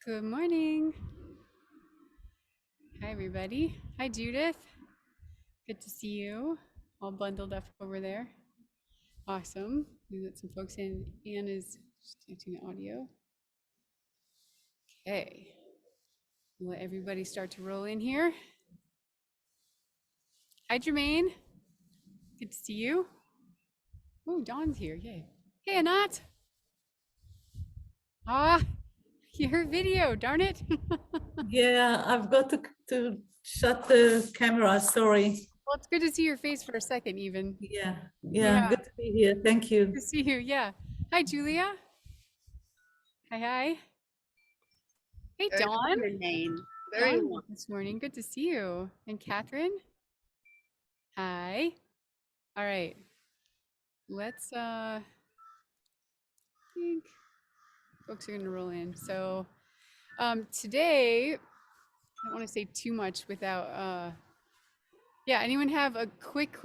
Good morning. Hi, everybody. Hi, Judith. Good to see you. All bundled up over there. Awesome. We let some folks in. Anne is connecting the audio. Okay. We'll let everybody start to roll in here. Hi, Jermaine. Good to see you. Oh, Dawn's here. Yay. Hey, Anat. Ah, your video. Darn it. Yeah, I've got to shut the camera. Sorry. Well, it's good to see your face for a second, even. Yeah, Yeah. good to be here. Thank Good you. to see you. Yeah. Hi, Julia. Hi, hi. Hey, Good Dawn. morning. Very Dawn warm. this morning. Good to see you. And Catherine. Hi. All right. Let's think folks are gonna roll in. So today, I don't want to say too much without yeah, anyone have a quick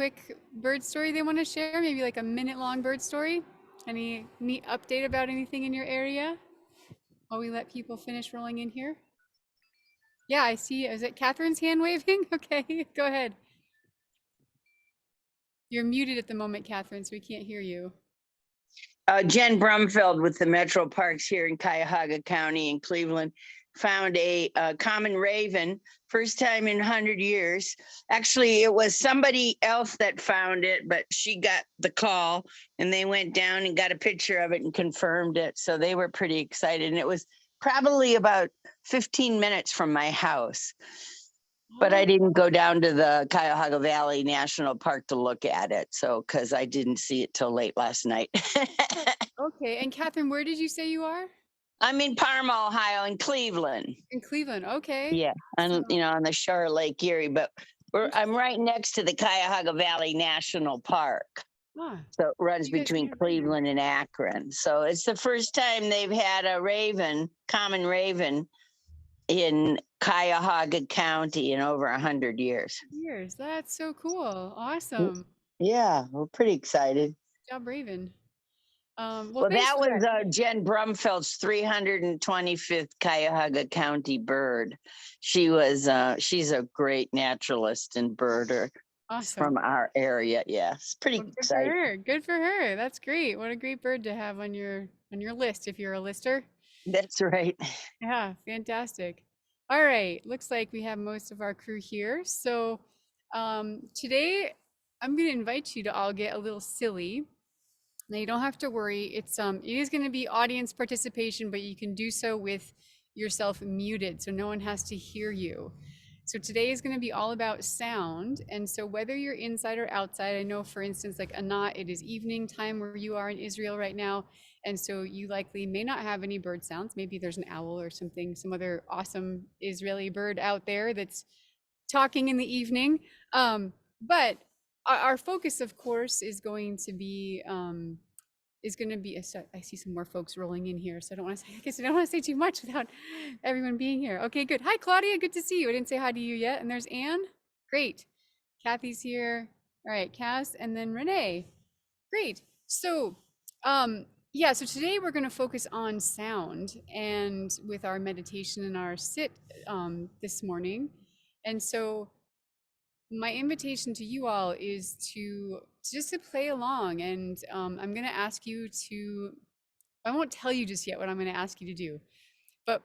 bird story they want to share? Maybe like a minute long bird story? Any neat update about anything in your area while we let people finish rolling in here? Yeah, I see. Is it Catherine's hand waving? Okay, go ahead. You're muted at the moment, Catherine, so we can't hear you. Jen Brumfeld with the Metro Parks here in Cuyahoga County in Cleveland found a common raven, first time in 100 years. Actually, it was somebody else that found it, but she got the call and they went down and got a picture of it and confirmed it. So they were pretty excited. And it was probably about 15 minutes from my house. But I didn't go down to the Cuyahoga Valley National Park to look at it. So, because I didn't see it till late last night. Okay, and Catherine, where did you say you are? I'm in Parma, Ohio, in Cleveland. In Cleveland. Okay. Yeah, So, on on the shore of Lake Erie, but I'm right next to the Cuyahoga Valley National Park. ah, So it runs you guys are between nearby then. Cleveland and Akron. So it's the first time they've had a raven, common raven, in Cuyahoga County in over 100 years. Years. That's so cool. Awesome. Yeah, we're pretty excited. Good job, Raven. Well, Well, thanks that for was that. Jen Brumfeld's 325th Cuyahoga County bird. She's a great naturalist and birder Awesome. from our area. Yeah, it's pretty Well, good for exciting. her. Good for her. That's great. What a great bird to have on your list if you're a lister. That's right. Yeah, fantastic. All right, looks like we have most of our crew here. So today I'm going to invite you to all get a little silly. Now you don't have to worry. It is going to be audience participation, but you can do so with yourself muted, so no one has to hear you. So today is going to be all about sound. And so whether you're inside or outside, I know for instance, like Anat, it is evening time where you are in Israel right now. And so you likely may not have any bird sounds. Maybe there's an owl or something, some other awesome Israeli bird out there that's talking in the evening. But our focus, of course, is going to be. I see some more folks rolling in here, so I don't want to say. I guess I don't want to say too much without everyone being here. Okay, good. Hi, Claudia. Good to see you. I didn't say hi to you yet. And there's Anne. Great. Kathy's here. All right, Cass, and then Renee. Great. So, yeah, so today we're going to focus on sound and with our meditation and our sit this morning. And so my invitation to you all is to just to play along, and I'm going to ask you to, I won't tell you just yet what I'm going to ask you to do, but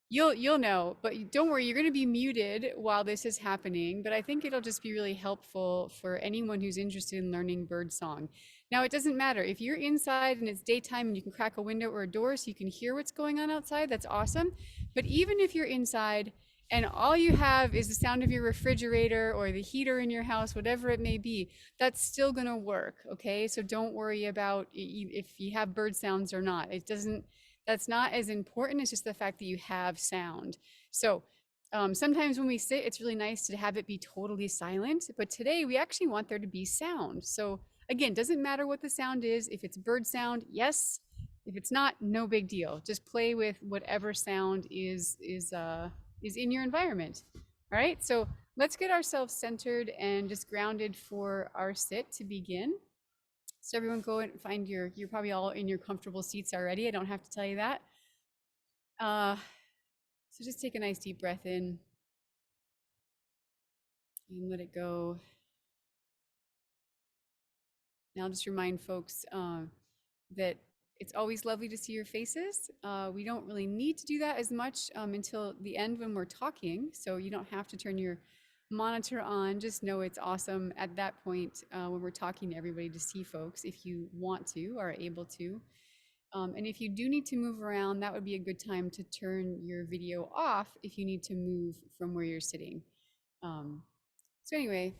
you'll know. But don't worry, you're going to be muted while this is happening, but I think it'll just be really helpful for anyone who's interested in learning bird song. Now, it doesn't matter if you're inside and it's daytime and you can crack a window or a door so you can hear what's going on outside. That's awesome. But even if you're inside and all you have is the sound of your refrigerator or the heater in your house, whatever it may be, that's still going to work. Okay, so don't worry about if you have bird sounds or not. It doesn't, that's not as important. It's just the fact that you have sound. So sometimes when we sit, it's really nice to have it be totally silent. But today we actually want there to be sound. So again, doesn't matter what the sound is. If it's bird sound, yes. If it's not, no big deal. Just play with whatever sound is in your environment. All right. So let's get ourselves centered and just grounded for our sit to begin. So everyone go and find you're probably all in your comfortable seats already. I don't have to tell you that. Uh, So just take a nice deep breath in and let it go. Now I'll just remind folks that it's always lovely to see your faces. We don't really need to do that as much until the end when we're talking. So you don't have to turn your monitor on. Just know it's awesome at that point when we're talking to everybody to see folks if you want to or are able to. And if you do need to move around, that would be a good time to turn your video off if you need to move from where you're sitting. So anyway,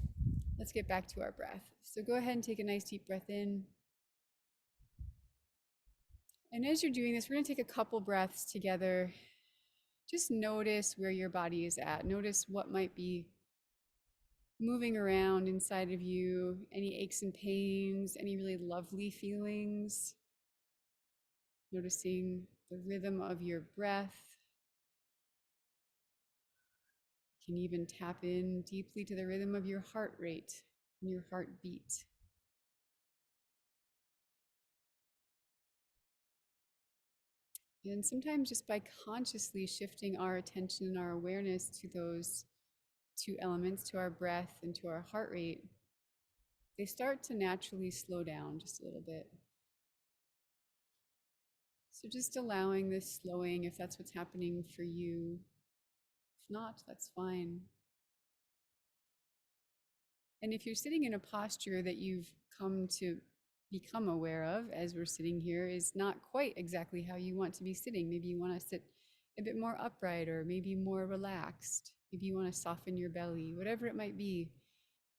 let's get back to our breath. So go ahead and take a nice deep breath in. And as you're doing this, we're going to take a couple breaths together. Just notice where your body is at. Notice what might be moving around inside of you, any aches and pains, any really lovely feelings. Noticing the rhythm of your breath. You can even tap in deeply to the rhythm of your heart rate and your heartbeat. And sometimes just by consciously shifting our attention and our awareness to those two elements, to our breath and to our heart rate, they start to naturally slow down just a little bit. So just allowing this slowing if that's what's happening for you. If not, that's fine. And if you're sitting in a posture that you've come to become aware of as we're sitting here is not quite exactly how you want to be sitting. Maybe you want to sit a bit more upright or maybe more relaxed. Maybe you want to soften your belly, whatever it might be.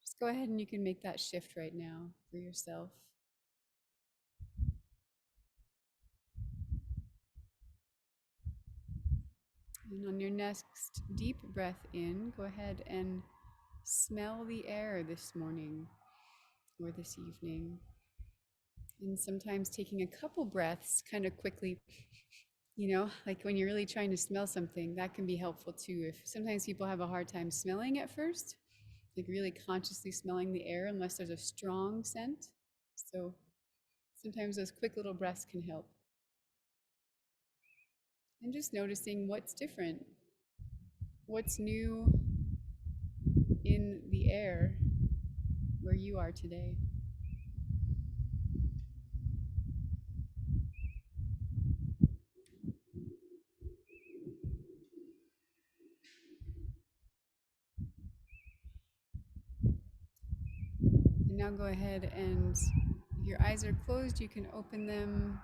Just go ahead and you can make that shift right now for yourself. And on your next deep breath in, go ahead and smell the air this morning or this evening. And sometimes taking a couple breaths kind of quickly, like when you're really trying to smell something, that can be helpful too. If sometimes people have a hard time smelling at first, like really consciously smelling the air unless there's a strong scent. So sometimes those quick little breaths can help. And just noticing what's different, what's new in the air where you are today. And now go ahead and if your eyes are closed, you can open them.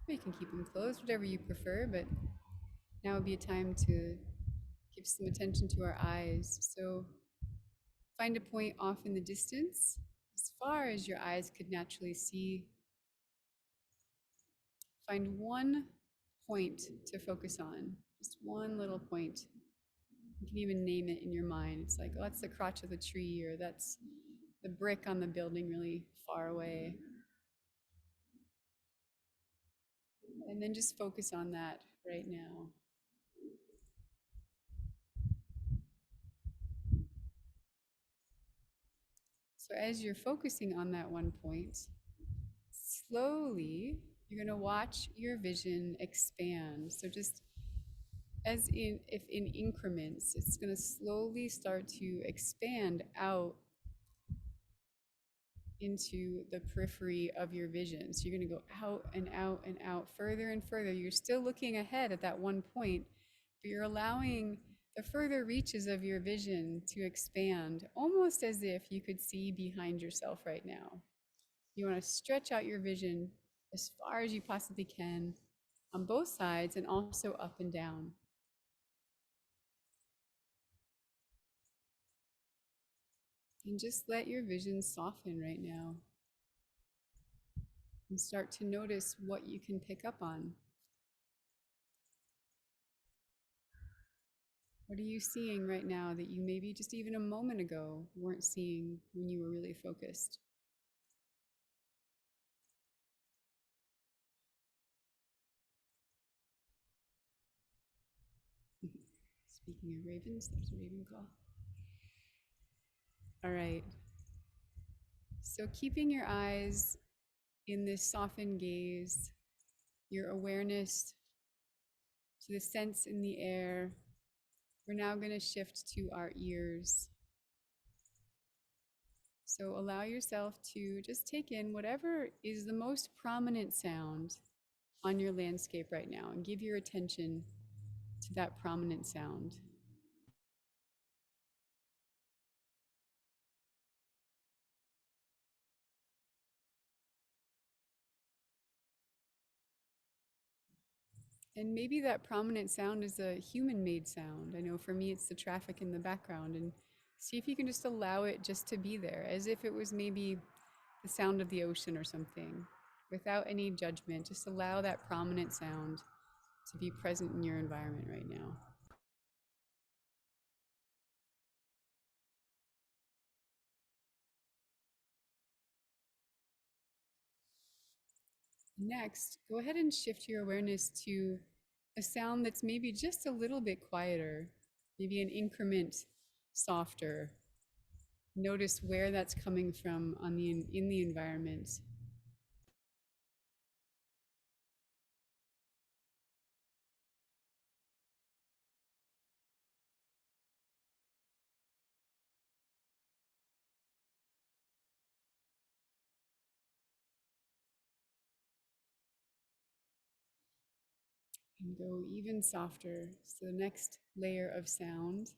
Or you can keep them closed, whatever you prefer, but now would be a time to give some attention to our eyes. So find a point off in the distance, as far as your eyes could naturally see. Find one point to focus on, just one little point. You can even name it in your mind. It's like, oh, that's the crotch of the tree, or that's the brick on the building really far away. And then just focus on that right now. So as you're focusing on that one point, slowly you're going to watch your vision expand. So just as if in increments, it's going to slowly start to expand out into the periphery of your vision. So you're going to go out and out and out, further and further. You're still looking ahead at that one point, but you're allowing the further reaches of your vision to expand, almost as if you could see behind yourself right now. You want to stretch out your vision as far as you possibly can on both sides and also up and down. And just let your vision soften right now. And start to notice what you can pick up on. What are you seeing right now that you maybe just even a moment ago weren't seeing when you were really focused? Speaking of ravens, there's a raven call. All right. So keeping your eyes in this softened gaze, your awareness to the sense in the air. We're now going to shift to our ears. So allow yourself to just take in whatever is the most prominent sound on your landscape right now and give your attention to that prominent sound. And maybe that prominent sound is a human-made sound. I know for me, it's the traffic in the background. And see if you can just allow it just to be there, as if it was maybe the sound of the ocean or something, without any judgment. Just allow that prominent sound to be present in your environment right now. Next, go ahead and shift your awareness to a sound that's maybe just a little bit quieter, maybe an increment softer. Notice where that's coming from in the environment. And go even softer. So the next layer of sound,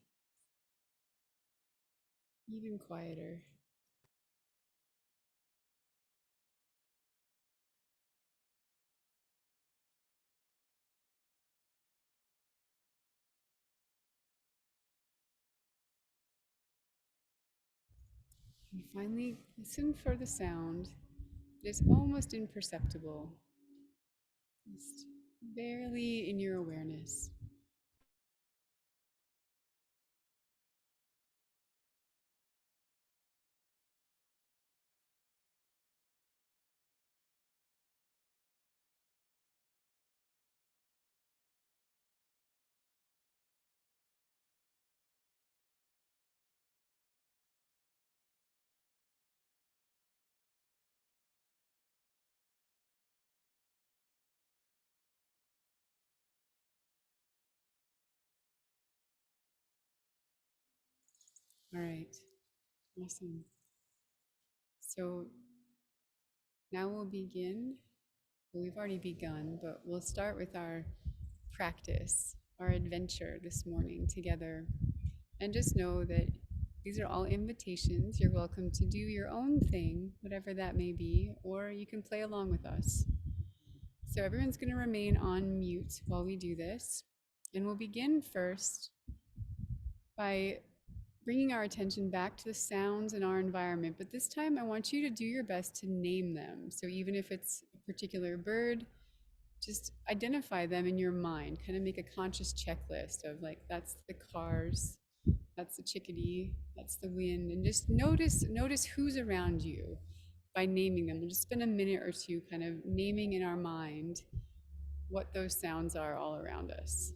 even quieter. And finally, listen for the sound that is almost imperceptible, just barely in your awareness. All right, awesome. So now we'll begin. Well, we've already begun, but we'll start with our practice, our adventure this morning together. And just know that these are all invitations. You're welcome to do your own thing, whatever that may be, or you can play along with us. So everyone's going to remain on mute while we do this. And we'll begin first by bringing our attention back to the sounds in our environment. But this time I want you to do your best to name them. So even if it's a particular bird, just identify them in your mind, kind of make a conscious checklist of like, that's the cars, that's the chickadee, that's the wind, and just notice who's around you by naming them. We'll just spend a minute or two kind of naming in our mind what those sounds are all around us.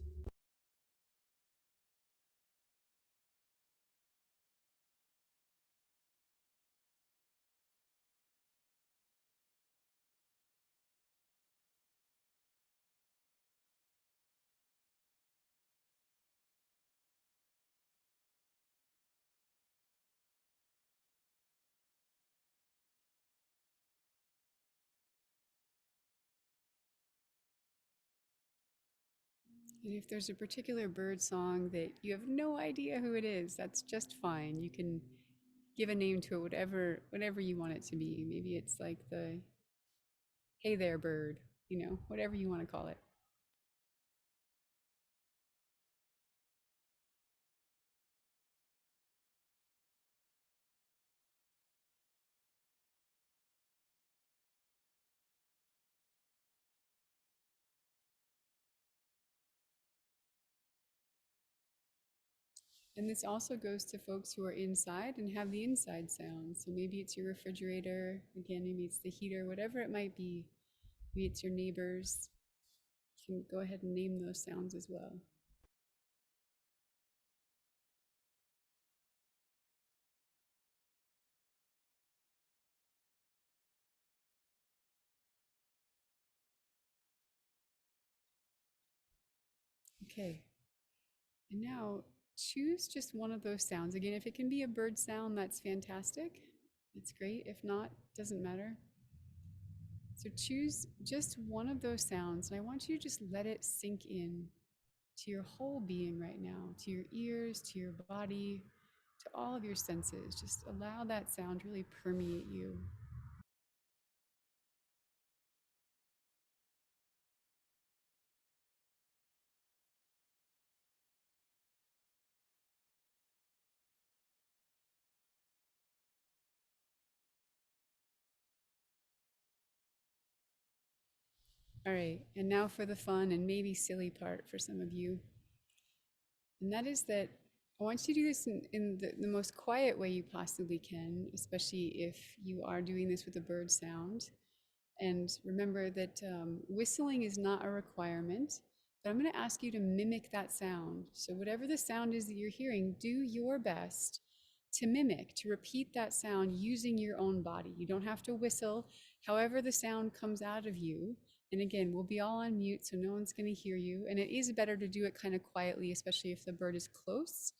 And if there's a particular bird song that you have no idea who it is, that's just fine. You can give a name to it, whatever you want it to be. Maybe it's like the hey there bird, whatever you want to call it. And this also goes to folks who are inside and have the inside sounds. So maybe it's your refrigerator, again, maybe it's the heater, whatever it might be. Maybe it's your neighbors. You can go ahead and name those sounds as well. Okay. And now choose just one of those sounds. Again, if it can be a bird sound, that's fantastic. It's great. If not, doesn't matter. So choose just one of those sounds, and I want you to just let it sink in to your whole being right now, to your ears, to your body, to all of your senses. Just allow that sound to really permeate you. All right, and now for the fun and maybe silly part for some of you. And that is that I want you to do this in the most quiet way you possibly can, especially if you are doing this with a bird sound. And remember that whistling is not a requirement, but I'm going to ask you to mimic that sound. So, whatever the sound is that you're hearing, do your best to mimic, to repeat that sound using your own body. You don't have to whistle, however, the sound comes out of you. And again, we'll be all on mute, so no one's going to hear you. And it is better to do it kind of quietly, especially if the bird is close.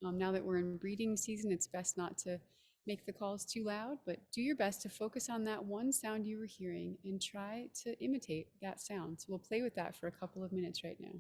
Now that we're in breeding season, it's best not to make the calls too loud, but do your best to focus on that one sound you were hearing and try to imitate that sound. So we'll play with that for a couple of minutes right now.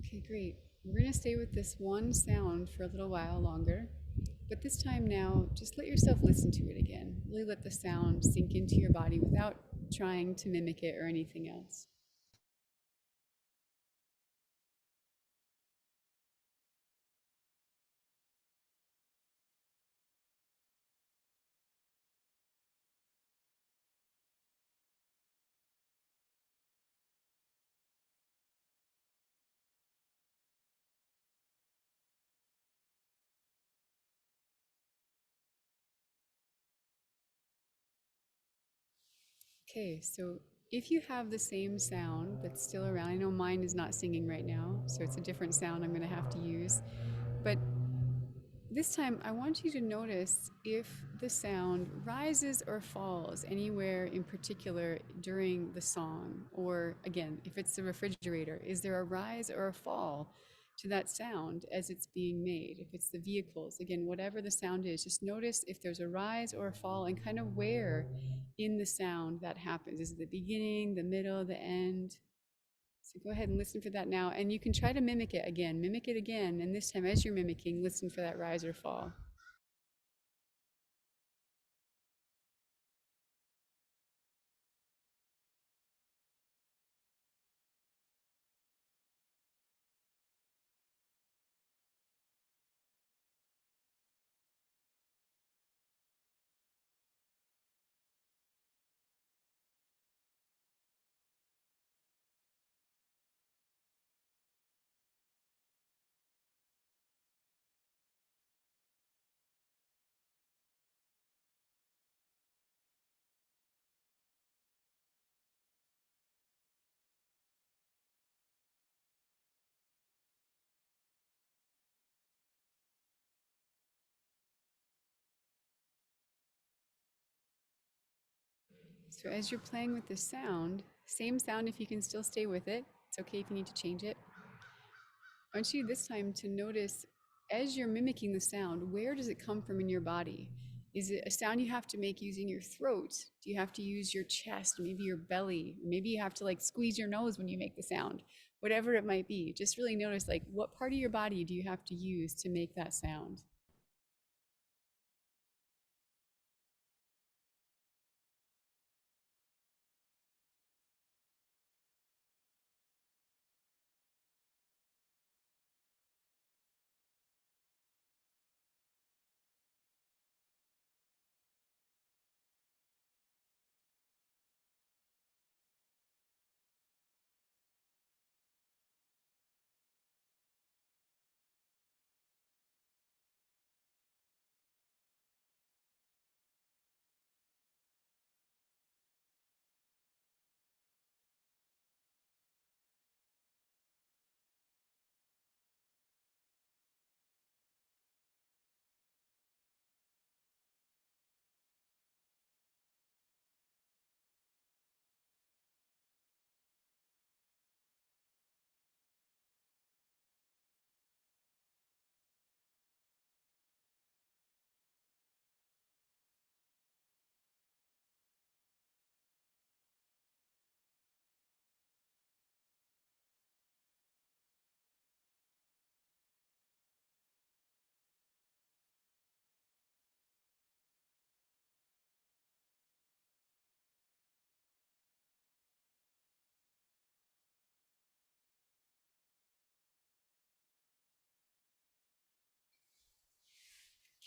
Okay, great. We're going to stay with this one sound for a little while longer, but this time now, just let yourself listen to it again. Really let the sound sink into your body without trying to mimic it or anything else. Okay, so if you have the same sound that's still around, I know mine is not singing right now, so it's a different sound I'm going to have to use, but this time, I want you to notice if the sound rises or falls anywhere in particular during the song. Or again, if it's the refrigerator, is there a rise or a fall to that sound as it's being made? If it's the vehicles, again, whatever the sound is, just notice if there's a rise or a fall and kind of where in the sound that happens. Is it the beginning, the middle, the end? So go ahead and listen for that now. And you can try to mimic it again. Mimic it again. And this time, as you're mimicking, listen for that rise or fall. So as you're playing with this sound, same sound if you can still stay with it. It's okay if you need to change it. I want you this time to notice as you're mimicking the sound, where does it come from in your body? Is it a sound you have to make using your throat? Do you have to use your chest, maybe your belly? Maybe you have to like squeeze your nose when you make the sound. Whatever it might be, just really notice like what part of your body do you have to use to make that sound?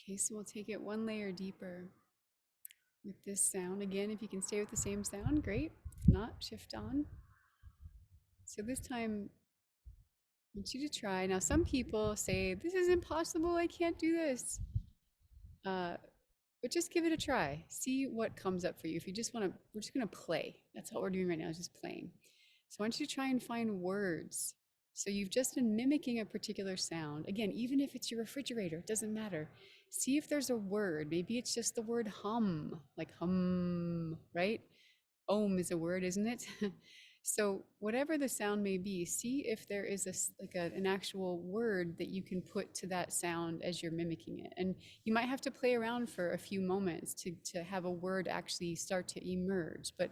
Okay, so we'll take it one layer deeper with this sound. Again, if you can stay with the same sound, great. If not, shift on. So this time, I want you to try. Now, some people say, this is impossible, I can't do this. But just give it a try. See what comes up for you. If you just want to, we're just going to play. That's all we're doing right now, is just playing. So I want you to try and find words. So you've just been mimicking a particular sound. Again, even if it's your refrigerator, it doesn't matter. See if there's a word. Maybe it's just the word hum, like hum, right? Om is a word, isn't it? So whatever the sound may be, see if there is an actual word that you can put to that sound as you're mimicking it. And you might have to play around for a few moments to have a word actually start to emerge. But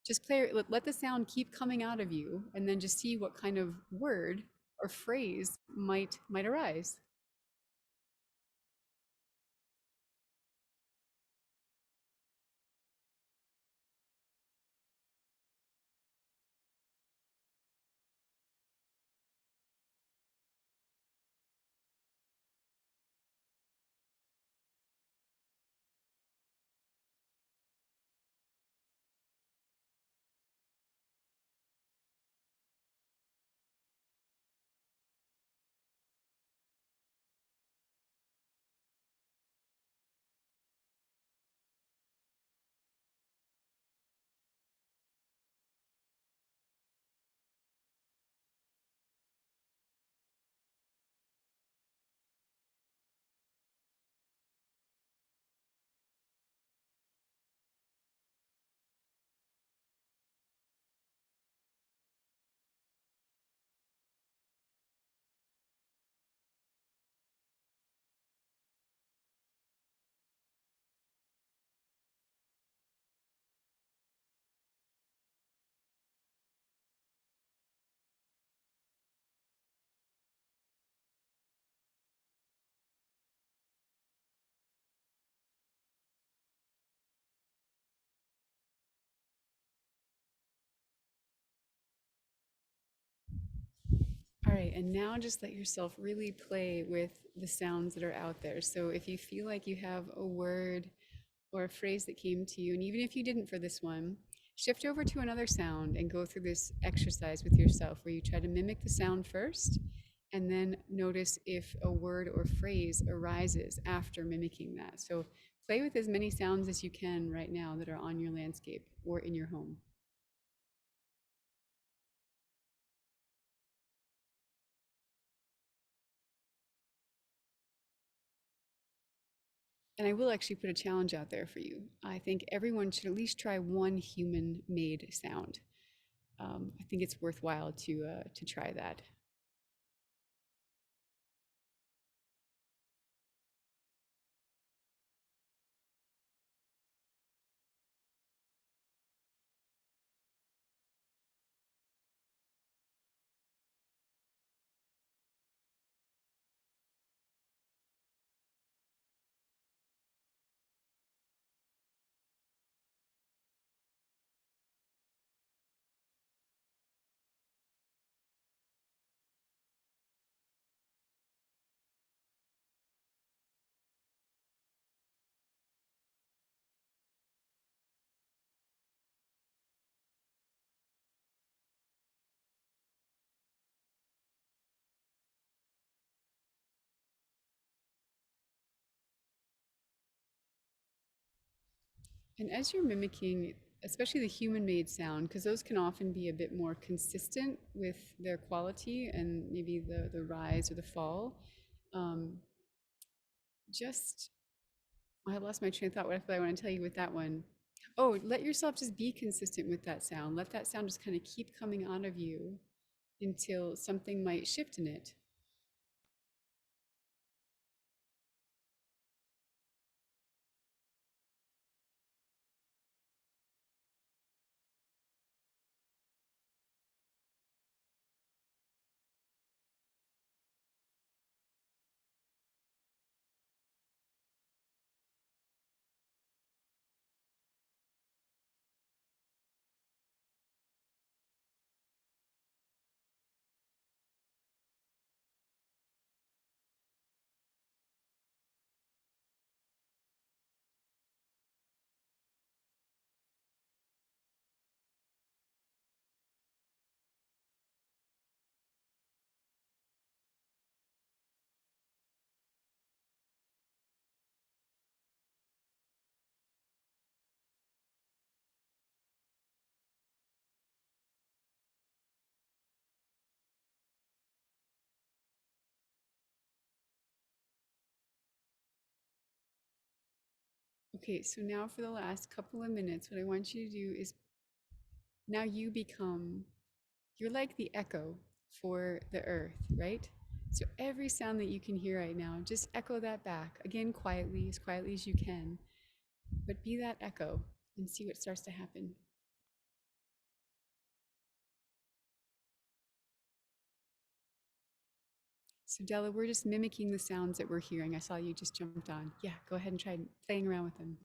just let the sound keep coming out of you, and then just see what kind of word or phrase might arise. All right, and now just let yourself really play with the sounds that are out there. So if you feel like you have a word or a phrase that came to you, and even if you didn't for this one, shift over to another sound and go through this exercise with yourself where you try to mimic the sound first, and then notice if a word or phrase arises after mimicking that. So play with as many sounds as you can right now that are on your landscape or in your home. And I will actually put a challenge out there for you. I think everyone should at least try one human-made sound. I think it's worthwhile to try that. And as you're mimicking, especially the human-made sound, because those can often be a bit more consistent with their quality and maybe the rise or the fall, um, just I lost my train of thought. What I want to tell you with that one? Oh, let yourself just be consistent with that sound. Let that sound just kind of keep coming out of you until something might shift in it. Okay, so now for the last couple of minutes, what I want you to do is now you're like the echo for the earth, right? So every sound that you can hear right now, just echo that back again quietly as you can, but be that echo and see what starts to happen. So Della, we're just mimicking the sounds that we're hearing. I saw you just jumped on. Yeah, go ahead and try playing around with them.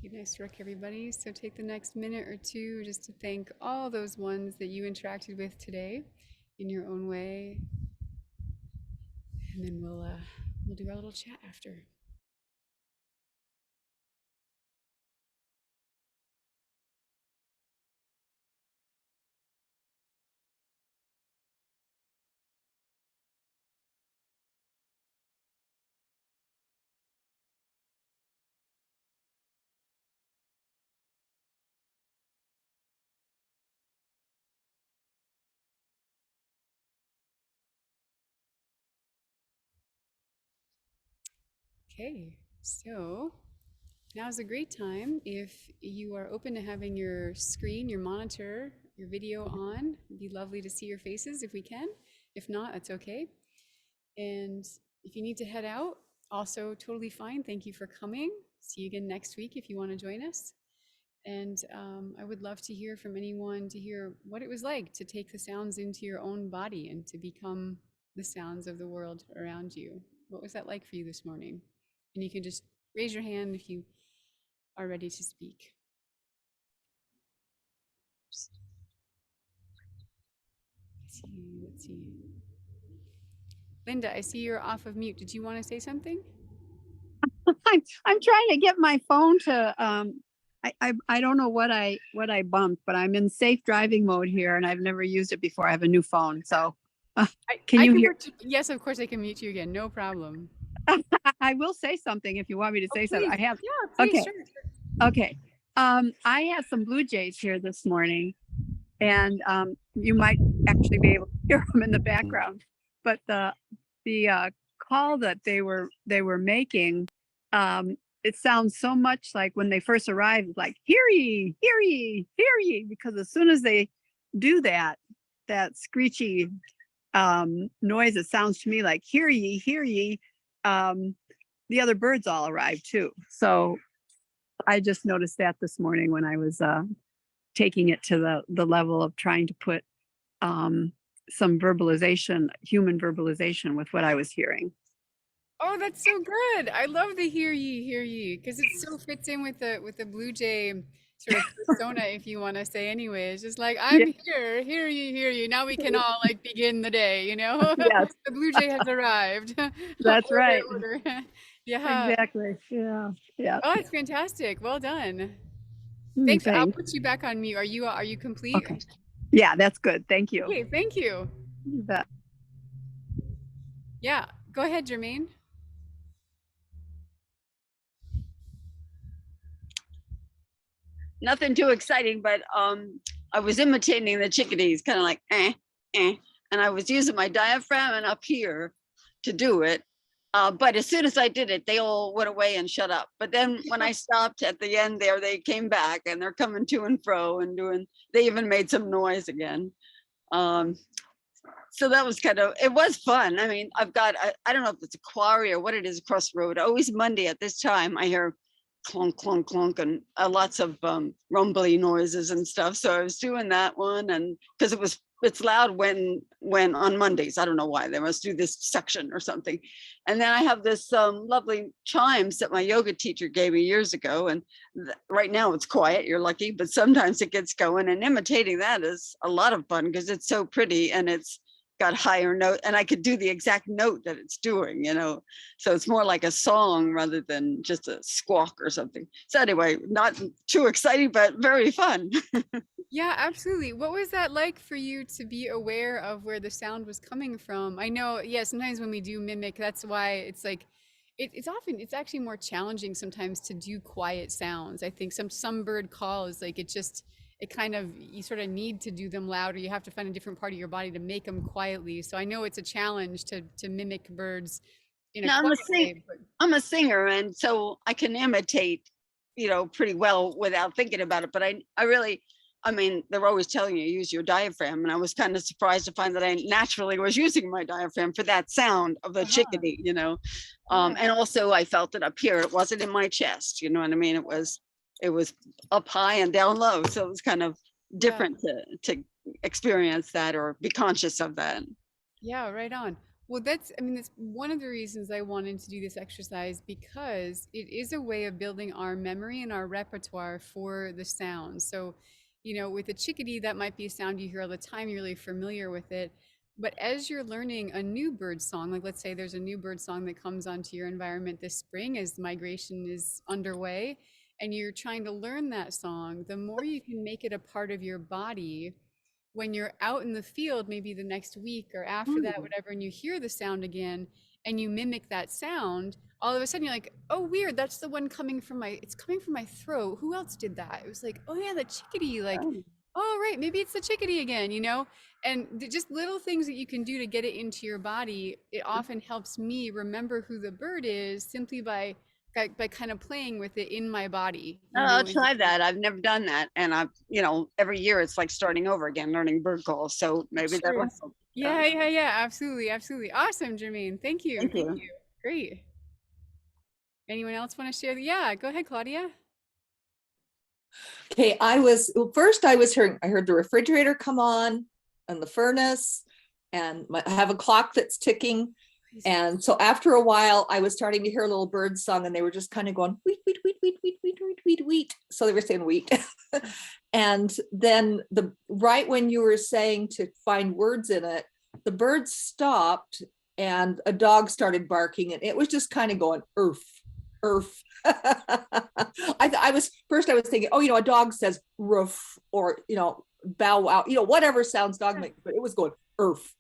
Okay, nice work, everybody. So take the next minute or two just to thank all those ones that you interacted with today in your own way. And then we'll do our little chat after. Okay, so now's a great time if you are open to having your screen, your monitor, your video on. It'd be lovely to see your faces if we can. If not, that's okay. And if you need to head out, also totally fine. Thank you for coming. See you again next week if you want to join us. And I would love to hear from anyone to hear what it was like to take the sounds into your own body and to become the sounds of the world around you. What was that like for you this morning? And you can just raise your hand if you are ready to speak. Let's see. Linda, I see you're off of mute. Did you want to say something? I'm trying to get my phone to I don't know what I bumped, but I'm in safe driving mode here and I've never used it before. I have a new phone. So can you hear? Yes, of course I can mute you again. No problem. I will say something if you want me to say something. I have. Yeah, please, Okay. sure. Okay. I had some blue jays here this morning and you might actually be able to hear them in the background. But the call that they were making, it sounds so much like when they first arrived, like hear ye, hear ye, hear ye, because as soon as they do that screechy noise, it sounds to me like hear ye, hear ye. The other birds all arrived too. So I just noticed that this morning when I was taking it to the level of trying to put some verbalization, human verbalization with what I was hearing. Oh, that's so good. I love the hear ye, because it so fits in with the Blue Jay sort of persona, if you want to say anyway. It's just like, I'm here, hear you. Now we can all like begin the day, you know? Yes. The Blue Jay has arrived. That's right. Order. Yeah. Exactly. Yeah. Yeah. Oh, it's fantastic. Well done. Thanks. I'll put you back on mute. Are you complete? Okay. Yeah, that's good. Thank you. Okay, thank you. You bet. Yeah, go ahead, Jermaine. Nothing too exciting, but I was imitating the chickadees, kind of like and I was using my diaphragm and up here to do it, But as soon as I did it, they all went away and shut up. But then when I stopped at the end there, they came back and they're coming to and fro and they even made some noise again. So that was it was fun. I mean, I don't know if it's a quarry or what it is across the road. Always Monday at this time, I hear clunk, clunk, clunk, and lots of rumbly noises and stuff. So I was doing that one, and because it's loud when on Mondays. I don't know why they must do this section or something. And then I have this lovely chimes that my yoga teacher gave me years ago. And right now it's quiet. You're lucky, but sometimes it gets going. And imitating that is a lot of fun because it's so pretty and it's got higher note, and I could do the exact note that it's doing, so it's more like a song rather than just a squawk or something. So anyway, not too exciting, but very fun. Yeah, absolutely. What was that like for you to be aware of where the sound was coming from? I know, yeah, sometimes when we do mimic, that's why it's like it's actually more challenging sometimes to do quiet sounds. I think some bird calls, like it kind of, you sort of need to do them loud, or you have to find a different part of your body to make them quietly. So I know it's a challenge to mimic birds in a Now, quiet way. I'm a singer, and so I can imitate, pretty well without thinking about it. But I mean, they're always telling you use your diaphragm, and I was kind of surprised to find that I naturally was using my diaphragm for that sound of the chickadee, and also I felt it up here. It wasn't in my chest, you know what I mean? It was up high and down low, so it was kind of different to experience that or be conscious of that. Yeah, right on. Well, that's one of the reasons I wanted to do this exercise, because it is a way of building our memory and our repertoire for the sounds. So, with a chickadee, that might be a sound you hear all the time, you're really familiar with it. But as you're learning a new bird song, like let's say there's a new bird song that comes onto your environment this spring as migration is underway, and you're trying to learn that song, the more you can make it a part of your body when you're out in the field, maybe the next week or after that, whatever, and you hear the sound again and you mimic that sound, all of a sudden you're like, oh, weird, that's the one coming from it's coming from my throat. Who else did that? It was like, oh yeah, the chickadee, like, oh, right, maybe it's the chickadee again, And just little things that you can do to get it into your body, it often helps me remember who the bird is simply by kind of playing with it in my body. I'll try that. I've never done that. And every year it's like starting over again, learning bird calls. So maybe that will help. Yeah. Absolutely. Awesome, Jermaine. Thank you. Thank you. Great. Anyone else want to share? Yeah, go ahead, Claudia. Okay, I heard the refrigerator come on and the furnace, and I have a clock that's ticking. And so after a while, I was starting to hear a little bird song, and they were just kind of going wheat, wheat, wheat, wheat, wheat, wheat, wheat, wheat, wheat. So they were saying wheat. And then right when you were saying to find words in it, the bird stopped and a dog started barking, and it was just kind of going earth. I was thinking, oh, a dog says roof, or bow wow, whatever sounds dog make, but it was going earth.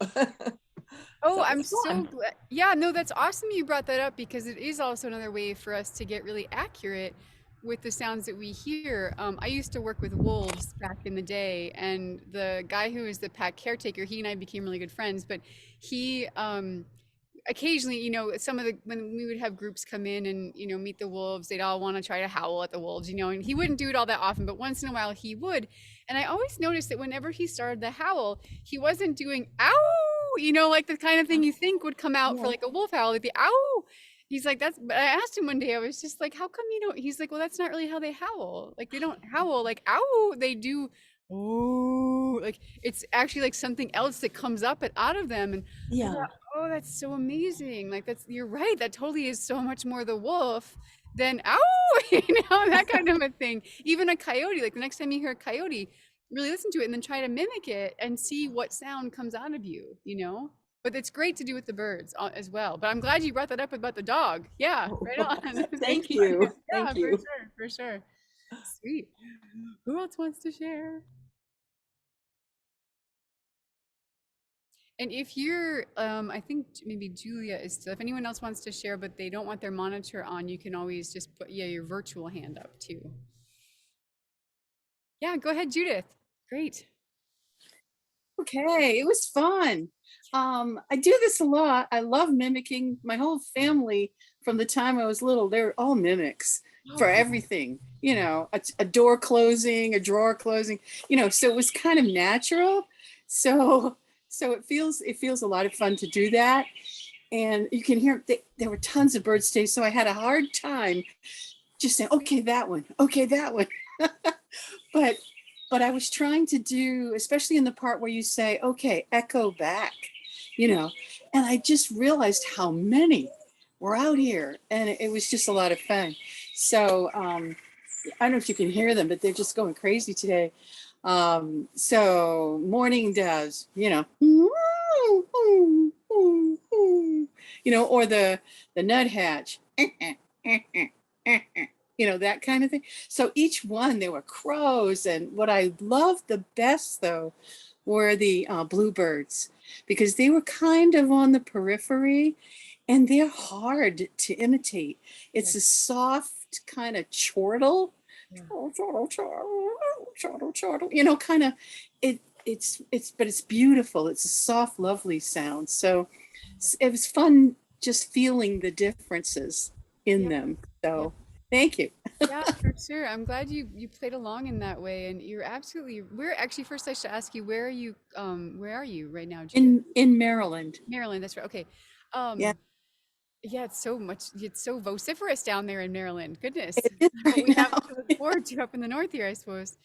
Oh, So I'm it's so fun. glad. Yeah, no, that's awesome you brought that up, because it is also another way for us to get really accurate with the sounds that we hear. I used to work with wolves back in the day, and the guy who was the pack caretaker, he and I became really good friends, but he occasionally, when we would have groups come in and, meet the wolves, they'd all want to try to howl at the wolves, and he wouldn't do it all that often, but once in a while he would. And I always noticed that whenever he started the howl, he wasn't doing ow, like the kind of thing you think would come out for like a wolf howl, like the ow. He's like, but I asked him one day, I was just like, how come he's like, well, that's not really how they howl. Like, they don't howl like ow, they do oh, like it's actually like something else that comes up out of them. And I thought, oh, that's so amazing. Like you're right. That totally is so much more the wolf than ow, that kind of a thing. Even a coyote, like the next time you hear a coyote, really listen to it and then try to mimic it and see what sound comes out of you, But it's great to do with the birds as well. But I'm glad you brought that up about the dog. Yeah, right on. Thank you. Yeah, Thank you. for sure. Sweet. Who else wants to share? And if you're, I think maybe Julia is still, if anyone else wants to share, but they don't want their monitor on, you can always just put, your virtual hand up too. Yeah, go ahead, Judith. Great. Okay, it was fun. I do this a lot. I love mimicking. My whole family from the time I was little, they're all mimics for everything, you know, a door closing, a drawer closing, you know, so it was kind of natural. So it feels a lot of fun to do that. And you can hear there were tons of birds today. So I had a hard time just saying, okay, that one, okay, that one. But I was trying to do, especially in the part where you say, okay, echo back, you know, and I just realized how many were out here, and it was just a lot of fun. So I don't know if you can hear them, but they're just going crazy today. So morning doves, you know, you know, or the nuthatch, you know, that kind of thing. So each one, there were crows. And what I loved the best, though, were the bluebirds, because they were kind of on the periphery and they're hard to imitate. It's a soft kind of chortle, you know, kind of, but it's beautiful. It's a soft, lovely sound. So it was fun just feeling the differences in them. So thank you. Yeah, for sure. I'm glad you played along in that way, and you're absolutely. We're actually first. I should ask you, where are you right now, Judith? In Maryland. Maryland. That's right. Okay. Yeah. Yeah, it's so vociferous down there in Maryland. Goodness, It is what right we have now. to look forward to up in the north here, I suppose.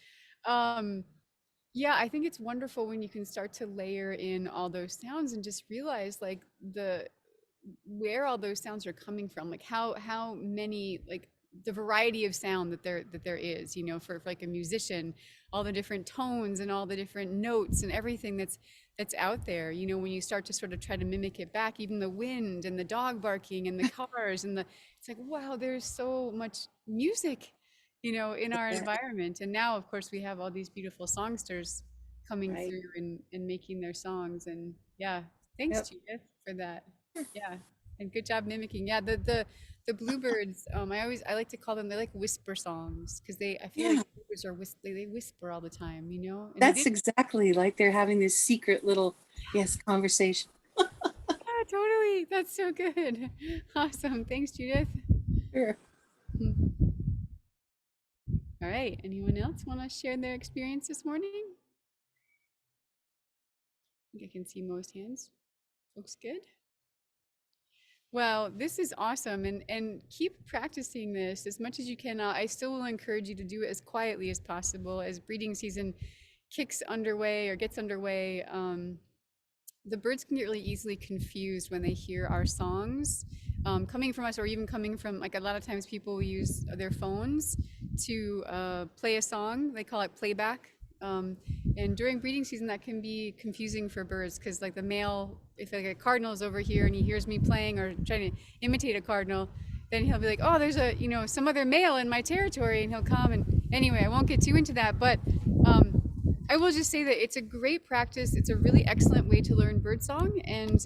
Yeah, I think it's wonderful when you can start to layer in all those sounds and just realize like where all those sounds are coming from, like how many, like the variety of sound that there is, you know, for like a musician, all the different tones and all the different notes and everything that's out there, you know, when you start to sort of try to mimic it back, even the wind and the dog barking and the cars and it's like, wow, there's so much music, you know, in our environment. And now of course we have all these beautiful songsters coming Right. through and making their songs. And yeah, thanks Judith for that. Yeah, and good job mimicking. Yeah, the bluebirds, I like to call them, they're like whisper songs, because I feel like bluebirds are they whisper all the time, you know. And That's exactly like they're having this secret little conversation. yeah, totally. That's so good. Awesome. Thanks, Judith. Sure. All right. Anyone else want to share their experience this morning? I think I can see most hands. Looks good. Well, this is awesome, and keep practicing this as much as you can. I still will encourage you to do it as quietly as possible as breeding season gets underway. The birds can get really easily confused when they hear our songs coming from us, or even coming from, like, a lot of times people use their phones to play a song. They call it playback. And during breeding season, that can be confusing for birds, because like the male, if like a cardinal is over here and he hears me playing or trying to imitate a cardinal, then he'll be like, oh, there's a, you know, some other male in my territory, and he'll come. And anyway, I won't get too into that, but I will just say that it's a great practice. It's a really excellent way to learn birdsong, and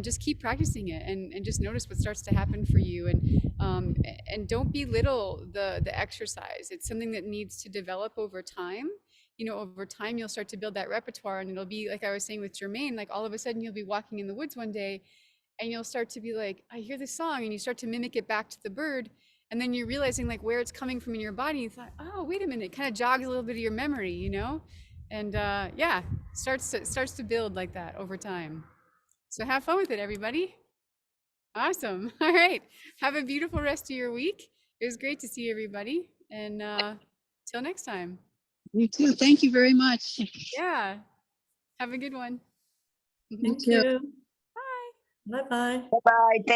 just keep practicing it, and just notice what starts to happen for you. And don't belittle the exercise. It's something that needs to develop over time. You know, over time you'll start to build that repertoire, and it'll be like I was saying with Jermaine, like all of a sudden you'll be walking in the woods one day and you'll start to be like, I hear this song, and you start to mimic it back to the bird, and then you're realizing like where it's coming from in your body. You thought, oh, wait a minute, it kind of jogs a little bit of your memory, you know. And yeah, starts to build like that over time. So have fun with it, everybody. Awesome. All right, have a beautiful rest of your week. It was great to see everybody, and till next time. You too. Thank you very much. Yeah, have a good one. Thank you. Bye. Bye-bye. Bye. Thank